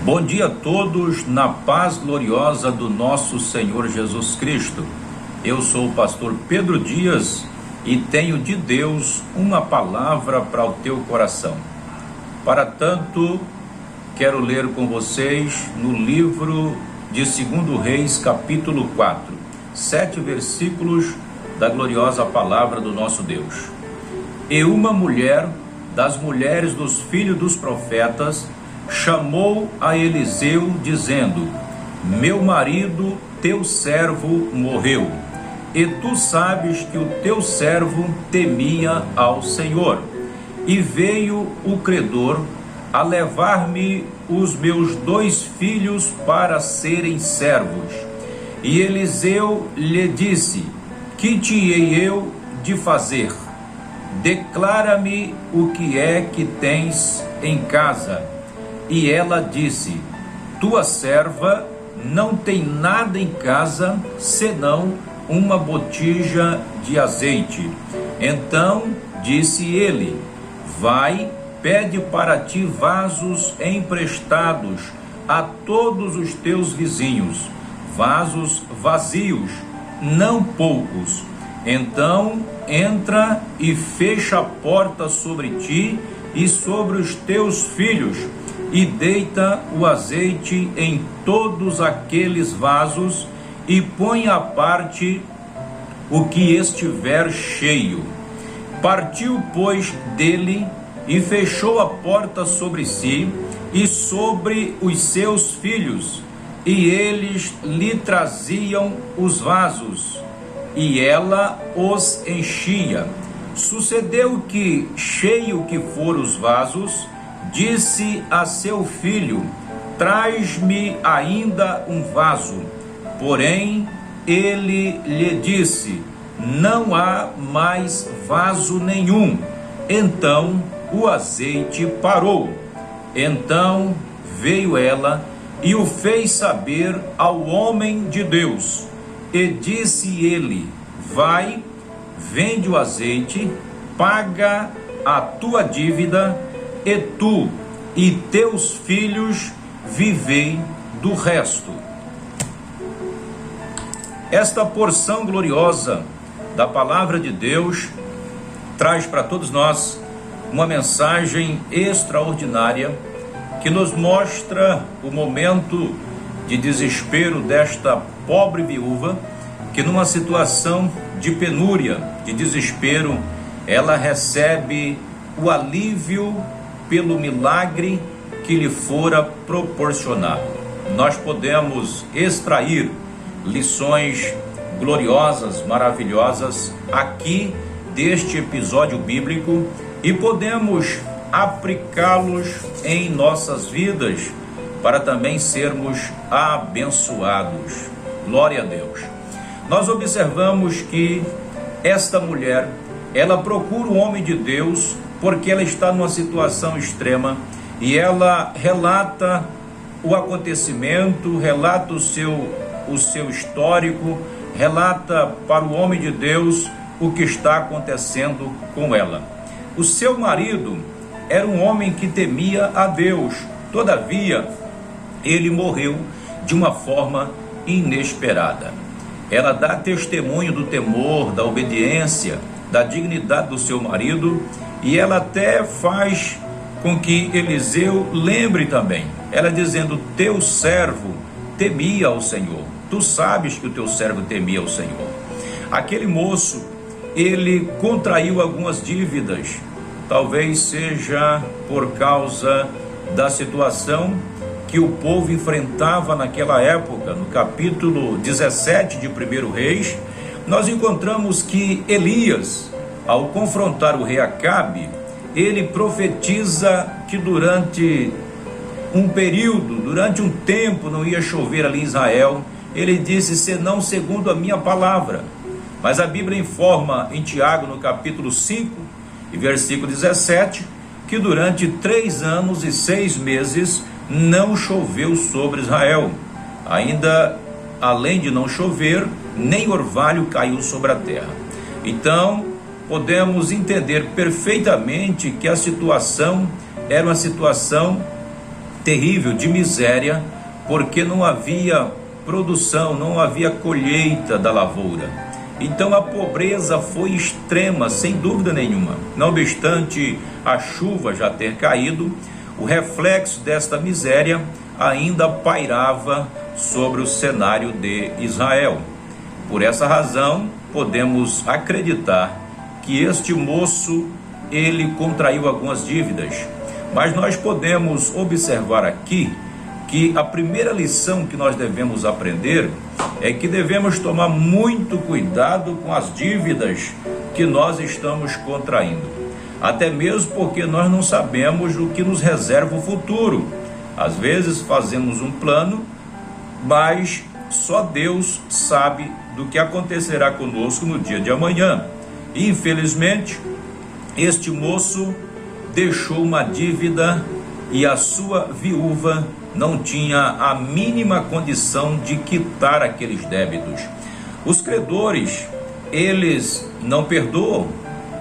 Bom dia a todos, na paz gloriosa do nosso Senhor Jesus Cristo. Eu sou o pastor Pedro Dias e tenho de Deus uma palavra para o teu coração. Para tanto, quero ler com vocês no livro de 2 Reis, capítulo 4, 7 versículos da gloriosa palavra do nosso Deus. E uma mulher das mulheres dos filhos dos profetas chamou a Eliseu, dizendo: meu marido, teu servo, morreu, e tu sabes que o teu servo temia ao Senhor. E veio o credor a levar-me os meus 2 filhos para serem servos. E Eliseu lhe disse: que te hei eu de fazer? Declara-me o que é que tens em casa. E ela disse: tua serva não tem nada em casa, senão uma botija de azeite. Então disse ele: vai, pede para ti vasos emprestados a todos os teus vizinhos, vasos vazios, não poucos. Então entra e fecha a porta sobre ti e sobre os teus filhos, e deita o azeite em todos aqueles vasos, e põe à parte o que estiver cheio. Partiu, pois, dele, e fechou a porta sobre si e sobre os seus filhos, e eles lhe traziam os vasos, e ela os enchia. Sucedeu que, cheio que foram os vasos, disse a seu filho: traz-me ainda um vaso. Porém, ele lhe disse: não há mais vaso nenhum. Então o azeite parou. Então veio ela e o fez saber ao homem de Deus. E disse ele: vai, vende o azeite, paga a tua dívida, e tu e teus filhos vivei do resto. Esta porção gloriosa da palavra de Deus traz para todos nós uma mensagem extraordinária que nos mostra o momento de desespero desta pobre viúva, que numa situação de penúria, de desespero, ela recebe o alívio pelo milagre que lhe fora proporcionado. Nós podemos extrair lições gloriosas, maravilhosas aqui deste episódio bíblico e podemos aplicá-los em nossas vidas para também sermos abençoados. Glória a Deus. Nós observamos que esta mulher, ela procura o homem de Deus porque ela está numa situação extrema, e ela relata o acontecimento, relata o seu histórico, relata para o homem de Deus o que está acontecendo com ela. O seu marido era um homem que temia a Deus, todavia ele morreu de uma forma inesperada. Ela dá testemunho do temor, da obediência, da dignidade do seu marido, e ela até faz com que Eliseu lembre também. Ela dizendo: teu servo temia ao Senhor. Tu sabes que o teu servo temia ao Senhor. Aquele moço, ele contraiu algumas dívidas, talvez seja por causa da situação que o povo enfrentava naquela época. No capítulo 17 de 1 Reis, nós encontramos que Elias, ao confrontar o rei Acabe, ele profetiza que durante um período, durante um tempo, não ia chover ali em Israel. Ele disse: senão segundo a minha palavra. Mas a Bíblia informa em Tiago, no capítulo 5 e versículo 17, que durante 3 anos e 6 meses não choveu sobre Israel. Ainda, além de não chover, nem orvalho caiu sobre a terra. Então, podemos entender perfeitamente que a situação era uma situação terrível de miséria, porque não havia produção, não havia colheita da lavoura. Então a pobreza foi extrema, sem dúvida nenhuma. Não obstante a chuva já ter caído, o reflexo desta miséria ainda pairava sobre o cenário de Israel. Por essa razão, podemos acreditar que este moço, ele contraiu algumas dívidas. Mas nós podemos observar aqui que a primeira lição que nós devemos aprender é que devemos tomar muito cuidado com as dívidas que nós estamos contraindo. Até mesmo porque nós não sabemos o que nos reserva o futuro. Às vezes fazemos um plano, mas só Deus sabe do que acontecerá conosco no dia de amanhã. E, infelizmente, este moço deixou uma dívida e a sua viúva não tinha a mínima condição de quitar aqueles débitos. Os credores, eles não perdoam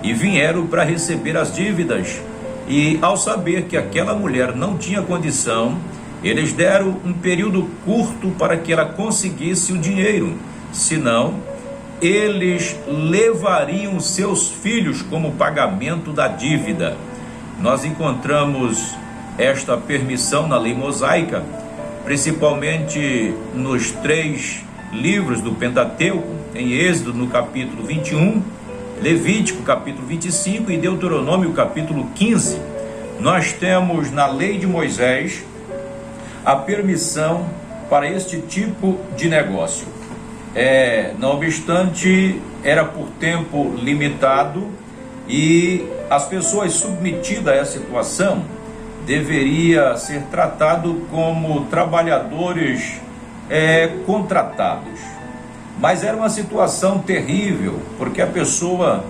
e vieram para receber as dívidas. E ao saber que aquela mulher não tinha condição, eles deram um período curto para que ela conseguisse o dinheiro. Senão, eles levariam seus filhos como pagamento da dívida. Nós encontramos esta permissão na lei mosaica, principalmente nos 3 livros do Pentateuco, em Êxodo no capítulo 21, Levítico capítulo 25 e Deuteronômio capítulo 15. Nós temos na lei de Moisés a permissão para este tipo de negócio. Não obstante, era por tempo limitado e as pessoas submetidas a essa situação deveria ser tratado como trabalhadores contratados. Mas era uma situação terrível, porque a pessoa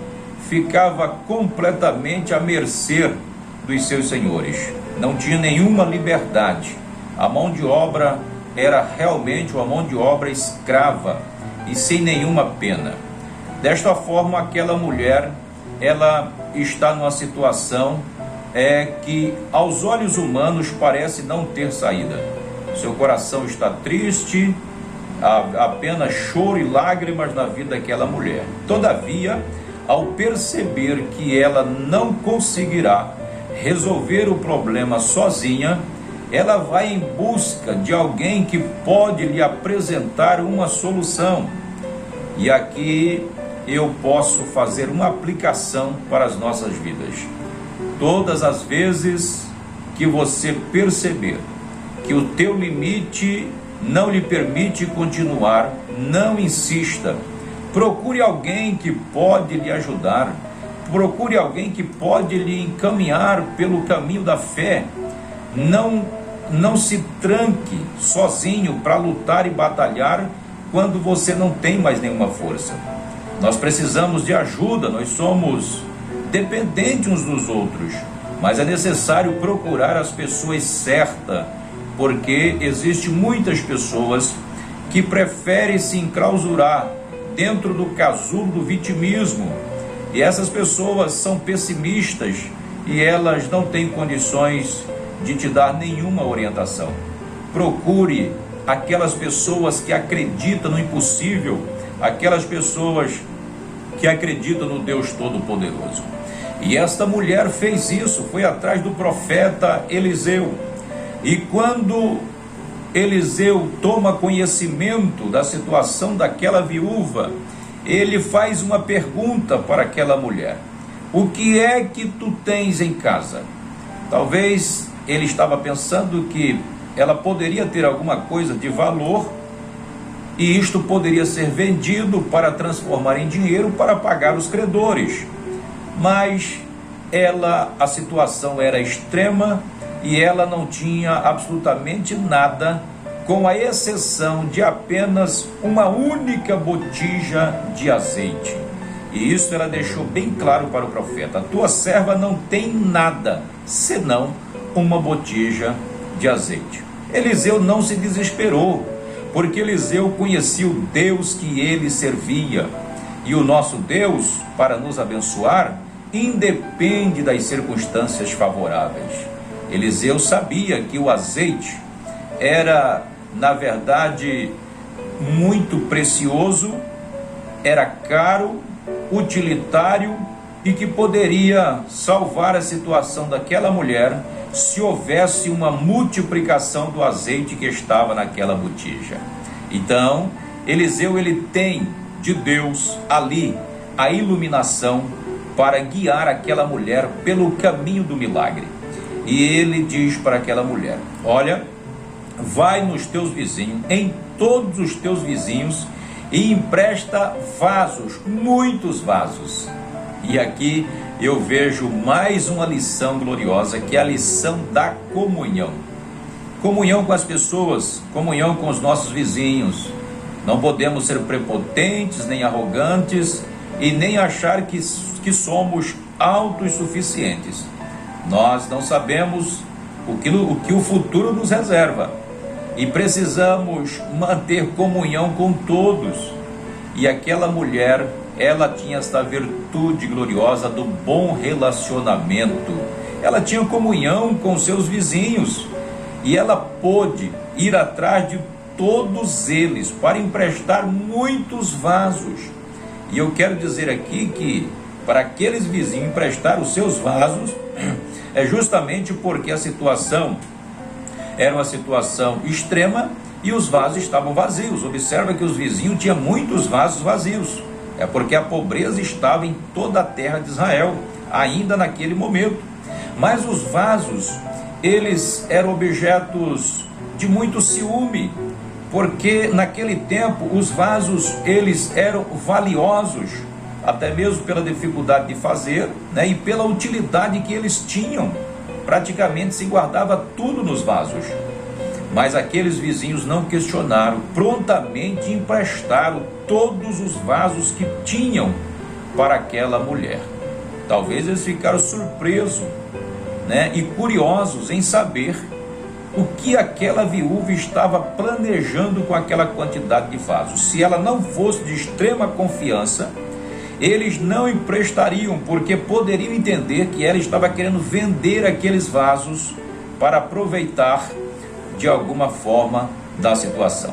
ficava completamente à mercê dos seus senhores. Não tinha nenhuma liberdade. A mão de obra era realmente uma mão de obra escrava e sem nenhuma pena. Desta forma, aquela mulher, ela está numa situação que aos olhos humanos parece não ter saída. Seu coração está triste, há apenas choro e lágrimas na vida daquela mulher. Todavia, ao perceber que ela não conseguirá resolver o problema sozinha, ela vai em busca de alguém que pode lhe apresentar uma solução. E aqui eu posso fazer uma aplicação para as nossas vidas. Todas as vezes que você perceber que o teu limite não lhe permite continuar, não insista. Procure alguém que pode lhe ajudar. Procure alguém que pode lhe encaminhar pelo caminho da fé. Não se tranque sozinho para lutar e batalhar quando você não tem mais nenhuma força. Nós precisamos de ajuda, nós somos dependentes uns dos outros, mas é necessário procurar as pessoas certas, porque existe muitas pessoas que preferem se enclausurar dentro do casulo do vitimismo, e essas pessoas são pessimistas e elas não têm condições de te dar nenhuma orientação. Procure aquelas pessoas que acreditam no impossível, aquelas pessoas que acreditam no Deus Todo-Poderoso. E esta mulher fez isso, foi atrás do profeta Eliseu. E quando Eliseu toma conhecimento da situação daquela viúva, ele faz uma pergunta para aquela mulher: o que é que tu tens em casa? Talvez ele estava pensando que ela poderia ter alguma coisa de valor e isto poderia ser vendido para transformar em dinheiro para pagar os credores. Mas a situação era extrema e ela não tinha absolutamente nada, com a exceção de apenas uma única botija de azeite. E isso ela deixou bem claro para o profeta: a tua serva não tem nada senão uma botija de azeite. Eliseu não se desesperou, porque Eliseu conhecia o Deus que ele servia. E o nosso Deus, para nos abençoar, independe das circunstâncias favoráveis. Eliseu sabia que o azeite era, na verdade, muito precioso, era caro, utilitário e que poderia salvar a situação daquela mulher se houvesse uma multiplicação do azeite que estava naquela botija. Então, Eliseu, ele tem de Deus ali a iluminação para guiar aquela mulher pelo caminho do milagre. E ele diz para aquela mulher: olha, vai nos teus vizinhos, em todos os teus vizinhos, e empresta vasos, muitos vasos. E aqui eu vejo mais uma lição gloriosa, que é a lição da comunhão. Comunhão com as pessoas, comunhão com os nossos vizinhos. Não podemos ser prepotentes, nem arrogantes, e nem achar que somos autossuficientes. Nós não sabemos o que o futuro nos reserva, e precisamos manter comunhão com todos. E aquela mulher, ela tinha esta virtude gloriosa do bom relacionamento. Ela tinha comunhão com seus vizinhos, e ela pôde ir atrás de todos eles para emprestar muitos vasos. E eu quero dizer aqui que para aqueles vizinhos emprestar os seus vasos é justamente porque a situação era uma situação extrema e os vasos estavam vazios. Observa que os vizinhos tinham muitos vasos vazios. É porque a pobreza estava em toda a terra de Israel, ainda naquele momento. Mas os vasos, eles eram objetos de muito ciúme, porque naquele tempo os vasos, eles eram valiosos, até mesmo pela dificuldade de fazer, né, e pela utilidade que eles tinham. Praticamente se guardava tudo nos vasos. Mas aqueles vizinhos não questionaram, prontamente emprestaram todos os vasos que tinham para aquela mulher. Talvez eles ficaram surpresos, né, e curiosos em saber o que aquela viúva estava planejando com aquela quantidade de vasos. Se ela não fosse de extrema confiança, eles não emprestariam, porque poderiam entender que ela estava querendo vender aqueles vasos para aproveitar de alguma forma da situação.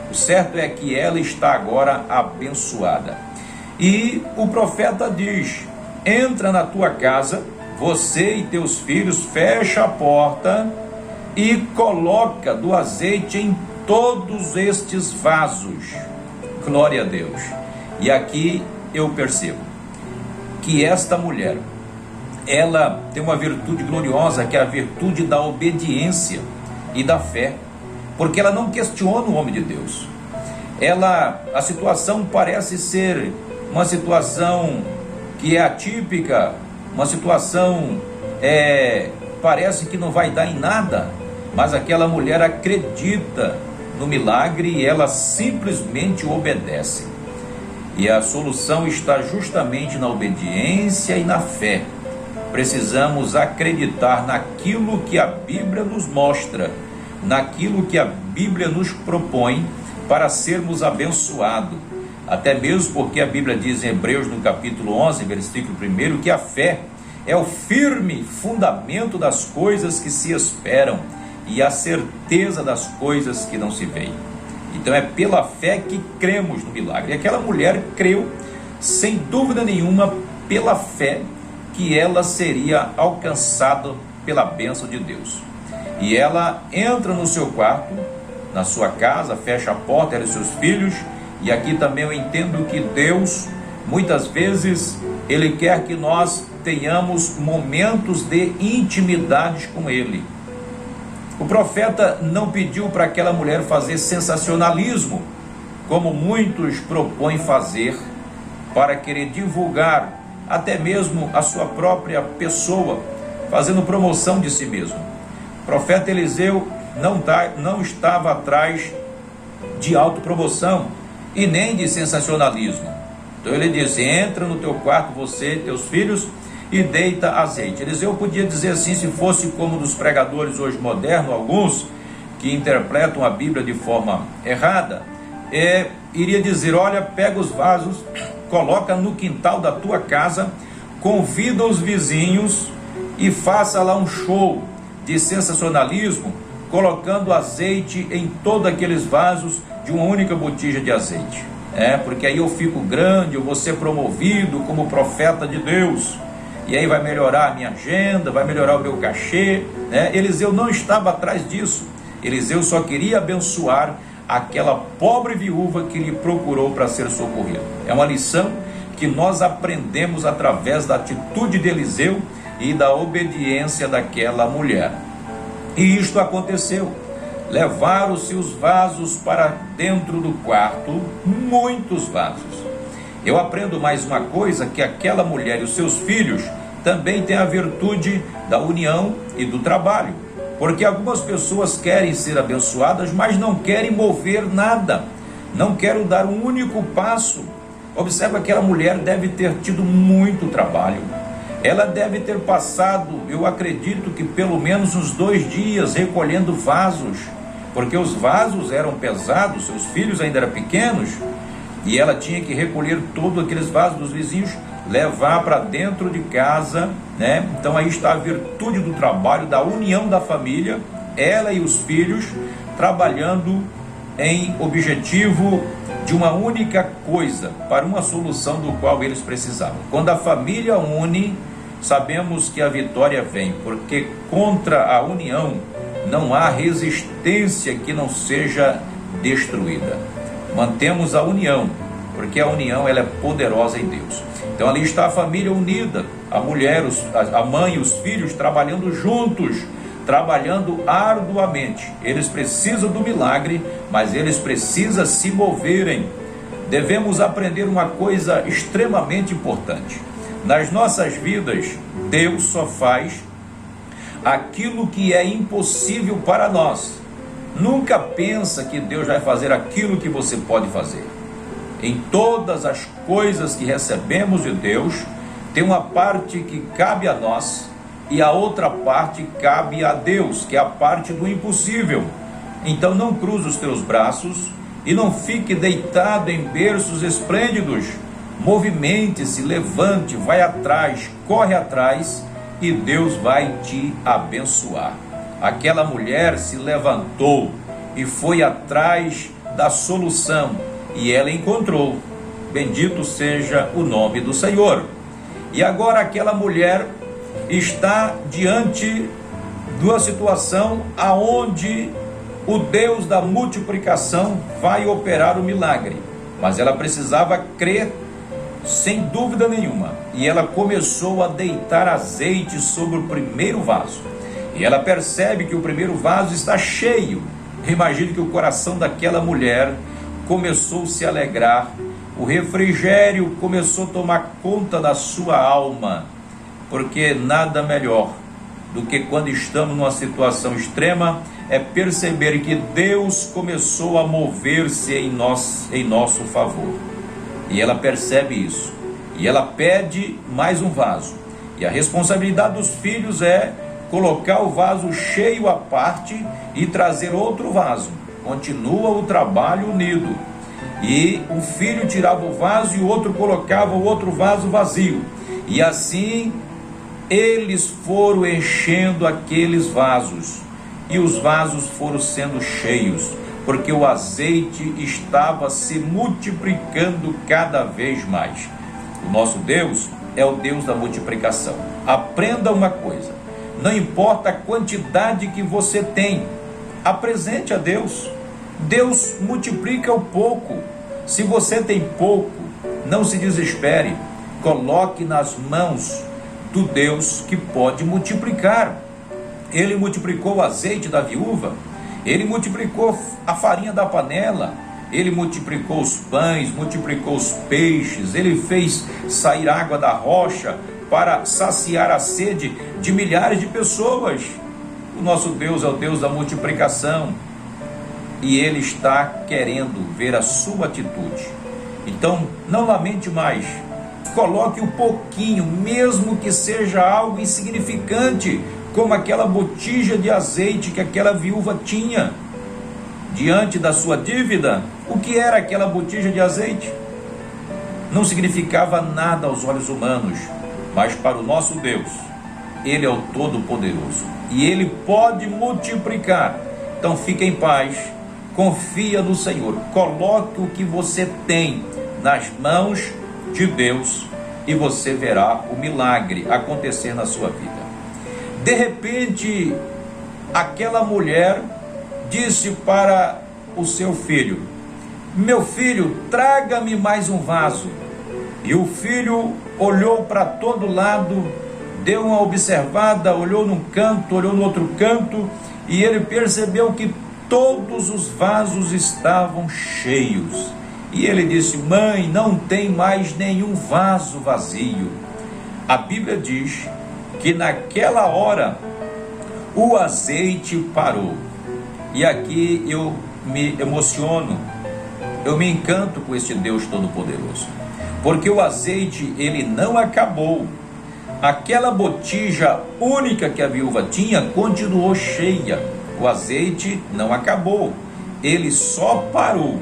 O certo é que ela está agora abençoada. E o profeta diz: entra na tua casa, você e teus filhos, fecha a porta e coloca do azeite em todos estes vasos. Glória a Deus. E aqui eu percebo que esta mulher, ela tem uma virtude gloriosa, que é a virtude da obediência e da fé, porque ela não questiona o homem de Deus. A situação parece ser uma situação que é atípica, uma situação parece que não vai dar em nada, mas aquela mulher acredita no milagre e ela simplesmente obedece. E a solução está justamente na obediência e na fé. Precisamos acreditar naquilo que a Bíblia nos mostra, naquilo que a Bíblia nos propõe para sermos abençoados. Até mesmo porque a Bíblia diz em Hebreus, no capítulo 11, versículo 1, que a fé é o firme fundamento das coisas que se esperam e a certeza das coisas que não se veem. Então é pela fé que cremos no milagre. E aquela mulher creu, sem dúvida nenhuma, pela fé, que ela seria alcançada pela bênção de Deus. E ela entra no seu quarto, na sua casa, fecha a porta, ela e seus filhos. E aqui também eu entendo que Deus, muitas vezes, Ele quer que nós tenhamos momentos de intimidade com Ele. O profeta não pediu para aquela mulher fazer sensacionalismo, como muitos propõem fazer, para querer divulgar até mesmo a sua própria pessoa, fazendo promoção de si mesmo. O profeta Eliseu não estava atrás de autopromoção e nem de sensacionalismo. Então ele diz: entra no teu quarto, você e teus filhos, e deita azeite. Eliseu podia dizer assim, se fosse como dos pregadores hoje modernos, alguns que interpretam a Bíblia de forma errada, iria dizer: olha, pega os vasos, coloca no quintal da tua casa, convida os vizinhos e faça lá um show, de sensacionalismo, colocando azeite em todos aqueles vasos de uma única botija de azeite. Porque aí eu fico grande, eu vou ser promovido como profeta de Deus, e aí vai melhorar a minha agenda, vai melhorar o meu cachê. Eliseu não estava atrás disso. Eliseu só queria abençoar aquela pobre viúva que lhe procurou para ser socorrida. É uma lição que nós aprendemos através da atitude de Eliseu e da obediência daquela mulher. E isto aconteceu. Levaram-se os vasos para dentro do quarto, muitos vasos. Eu aprendo mais uma coisa, que aquela mulher e os seus filhos também têm a virtude da união e do trabalho. Porque algumas pessoas querem ser abençoadas, mas não querem mover nada, não querem dar um único passo. Observa que aquela mulher deve ter tido muito trabalho. Ela deve ter passado, eu acredito que pelo menos uns 2 dias recolhendo vasos, porque os vasos eram pesados, seus filhos ainda eram pequenos, e ela tinha que recolher todos aqueles vasos dos vizinhos, levar para dentro de casa, Então aí está a virtude do trabalho, da união da família, ela e os filhos trabalhando em objetivo de uma única coisa, para uma solução do qual eles precisavam. Quando a família une, sabemos que a vitória vem, porque contra a união não há resistência que não seja destruída. Mantemos a união, porque a união ela é poderosa em Deus. Então ali está a família unida, a mulher, a mãe e os filhos trabalhando juntos, trabalhando arduamente. Eles precisam do milagre, mas eles precisam se moverem. Devemos aprender uma coisa extremamente importante. Nas nossas vidas, Deus só faz aquilo que é impossível para nós. Nunca pensa que Deus vai fazer aquilo que você pode fazer. Em todas as coisas que recebemos de Deus, tem uma parte que cabe a nós e a outra parte cabe a Deus, que é a parte do impossível. Então não cruze os teus braços e não fique deitado em berços esplêndidos. Movimente-se, levante, vai atrás, corre atrás e Deus vai te abençoar. Aquela mulher se levantou e foi atrás da solução e ela encontrou. Bendito seja o nome do Senhor. E agora aquela mulher está diante de uma situação aonde o Deus da multiplicação vai operar o milagre, mas ela precisava crer sem dúvida nenhuma, e ela começou a deitar azeite sobre o primeiro vaso, e ela percebe que o primeiro vaso está cheio. Imagine que o coração daquela mulher começou a se alegrar, o refrigério começou a tomar conta da sua alma, porque nada melhor do que quando estamos numa situação extrema é perceber que Deus começou a mover-se em nosso favor. E ela percebe isso, e ela pede mais um vaso, e a responsabilidade dos filhos é colocar o vaso cheio à parte e trazer outro vaso. Continua o trabalho unido, e um filho tirava o vaso e o outro colocava o outro vaso vazio, e assim eles foram enchendo aqueles vasos, e os vasos foram sendo cheios, porque o azeite estava se multiplicando cada vez mais. O nosso Deus é o Deus da multiplicação. Aprenda uma coisa: não importa a quantidade que você tem, apresente a Deus. Deus multiplica o pouco. Se você tem pouco, não se desespere, coloque nas mãos do Deus que pode multiplicar. Ele multiplicou o azeite da viúva, ele multiplicou a farinha da panela, ele multiplicou os pães, multiplicou os peixes, ele fez sair água da rocha para saciar a sede de milhares de pessoas. O nosso Deus é o Deus da multiplicação, e ele está querendo ver a sua atitude. Então não lamente mais, coloque um pouquinho, mesmo que seja algo insignificante, como aquela botija de azeite que aquela viúva tinha diante da sua dívida. O que era aquela botija de azeite? Não significava nada aos olhos humanos, mas para o nosso Deus, Ele é o Todo-Poderoso e Ele pode multiplicar. Então fique em paz, confia no Senhor, coloque o que você tem nas mãos de Deus e você verá o milagre acontecer na sua vida. De repente, aquela mulher disse para o seu filho: meu filho, traga-me mais um vaso. E o filho olhou para todo lado, deu uma observada, olhou num canto, olhou no outro canto, e ele percebeu que todos os vasos estavam cheios. E ele disse: mãe, não tem mais nenhum vaso vazio. A Bíblia diz que naquela hora o azeite parou. E aqui eu me emociono, eu me encanto com este Deus Todo-Poderoso, porque o azeite, ele não acabou. Aquela botija única que a viúva tinha continuou cheia. O azeite não acabou, ele só parou.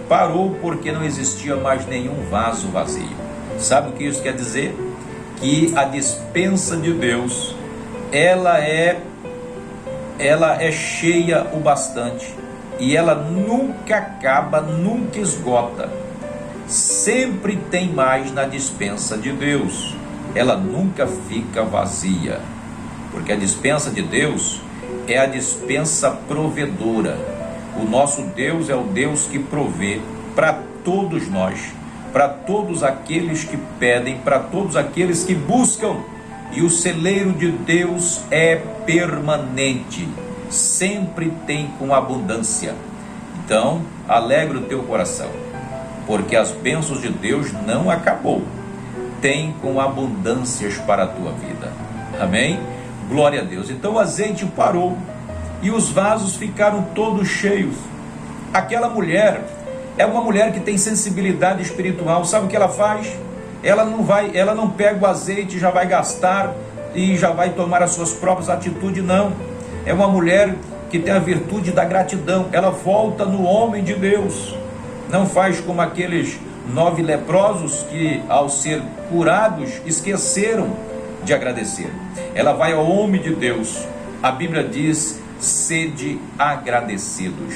Parou porque não existia mais nenhum vaso vazio. Sabe o que isso quer dizer? Que a despensa de Deus, ela é cheia o bastante, e ela nunca acaba, nunca esgota. Sempre tem mais na despensa de Deus. Ela nunca fica vazia, porque a despensa de Deus é a despensa provedora. O nosso Deus é o Deus que provê para todos nós, para todos aqueles que pedem, para todos aqueles que buscam. E o celeiro de Deus é permanente, sempre tem com abundância. Então, alegra o teu coração, porque as bênçãos de Deus não acabou, tem com abundâncias para a tua vida. Amém? Glória a Deus. Então o azeite parou e os vasos ficaram todos cheios. Aquela mulher é uma mulher que tem sensibilidade espiritual. Sabe o que ela faz? Ela não pega o azeite e já vai gastar e já vai tomar as suas próprias atitudes, não. É uma mulher que tem a virtude da gratidão. Ela volta no homem de Deus. Não faz como aqueles 9 leprosos que, ao ser curados, esqueceram de agradecer. Ela vai ao homem de Deus. A Bíblia diz: sede agradecidos.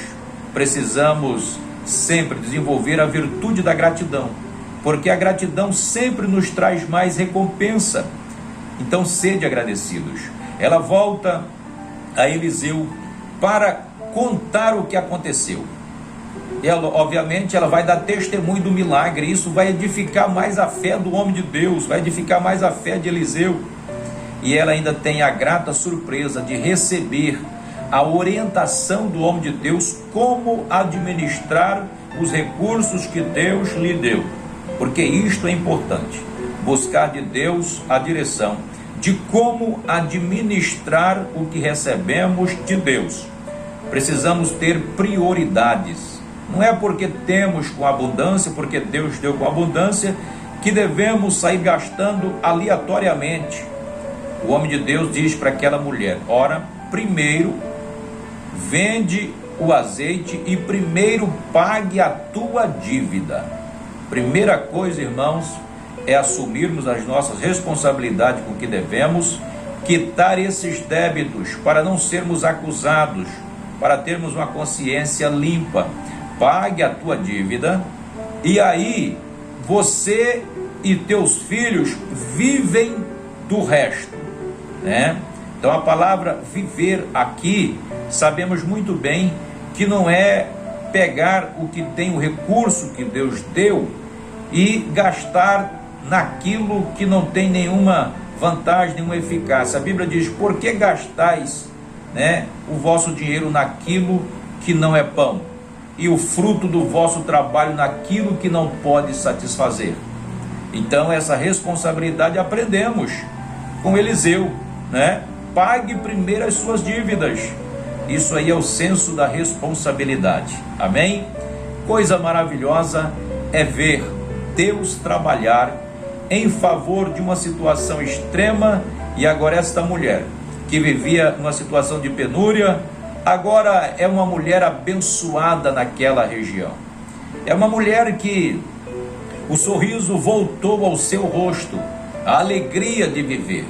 Precisamos sempre desenvolver a virtude da gratidão, porque a gratidão sempre nos traz mais recompensa. Então, sede agradecidos. Ela volta a Eliseu para contar o que aconteceu. Ela, obviamente, ela vai dar testemunho do milagre. Isso vai edificar mais a fé do homem de Deus, vai edificar mais a fé de Eliseu. E ela ainda tem a grata surpresa de receber a orientação do homem de Deus, como administrar os recursos que Deus lhe deu. Porque isto é importante, buscar de Deus a direção de como administrar o que recebemos de Deus. Precisamos ter prioridades. Não é porque temos com abundância, porque Deus deu com abundância, que devemos sair gastando aleatoriamente. O homem de Deus diz para aquela mulher: ora, primeiro vende o azeite e primeiro pague a tua dívida. Primeira coisa, irmãos, é assumirmos as nossas responsabilidades com o que devemos, quitar esses débitos para não sermos acusados, para termos uma consciência limpa. Pague a tua dívida, e aí você e teus filhos vivem do resto, né? Então a palavra viver aqui, sabemos muito bem que não é pegar o que tem, o recurso que Deus deu, e gastar naquilo que não tem nenhuma vantagem, nenhuma eficácia. A Bíblia diz: por que gastais, né, o vosso dinheiro naquilo que não é pão, e o fruto do vosso trabalho naquilo que não pode satisfazer? Então essa responsabilidade aprendemos com Eliseu, né? Pague primeiro as suas dívidas. Isso aí é o senso da responsabilidade. Amém? Coisa maravilhosa é ver Deus trabalhar em favor de uma situação extrema. E agora esta mulher que vivia numa situação de penúria, agora é uma mulher abençoada naquela região. É uma mulher que o sorriso voltou ao seu rosto, a alegria de viver.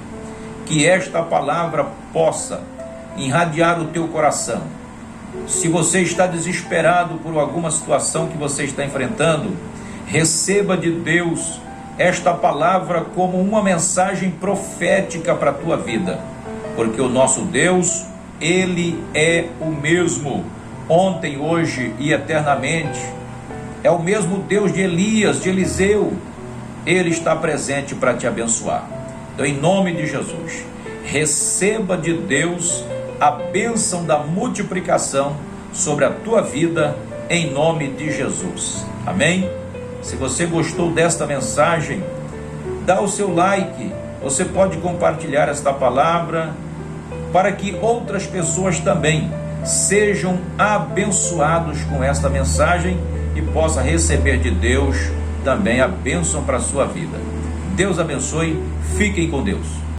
que esta palavra possa irradiar o teu coração. Se você está desesperado por alguma situação que você está enfrentando, receba de Deus esta palavra como uma mensagem profética para a tua vida, porque o nosso Deus, Ele é o mesmo, ontem, hoje e eternamente. É o mesmo Deus de Elias, de Eliseu. Ele está presente para te abençoar. Então, em nome de Jesus, receba de Deus a bênção da multiplicação sobre a tua vida, em nome de Jesus. Amém? Se você gostou desta mensagem, dá o seu like. Você pode compartilhar esta palavra para que outras pessoas também sejam abençoados com esta mensagem e possa receber de Deus também a bênção para a sua vida. Deus abençoe, fiquem com Deus.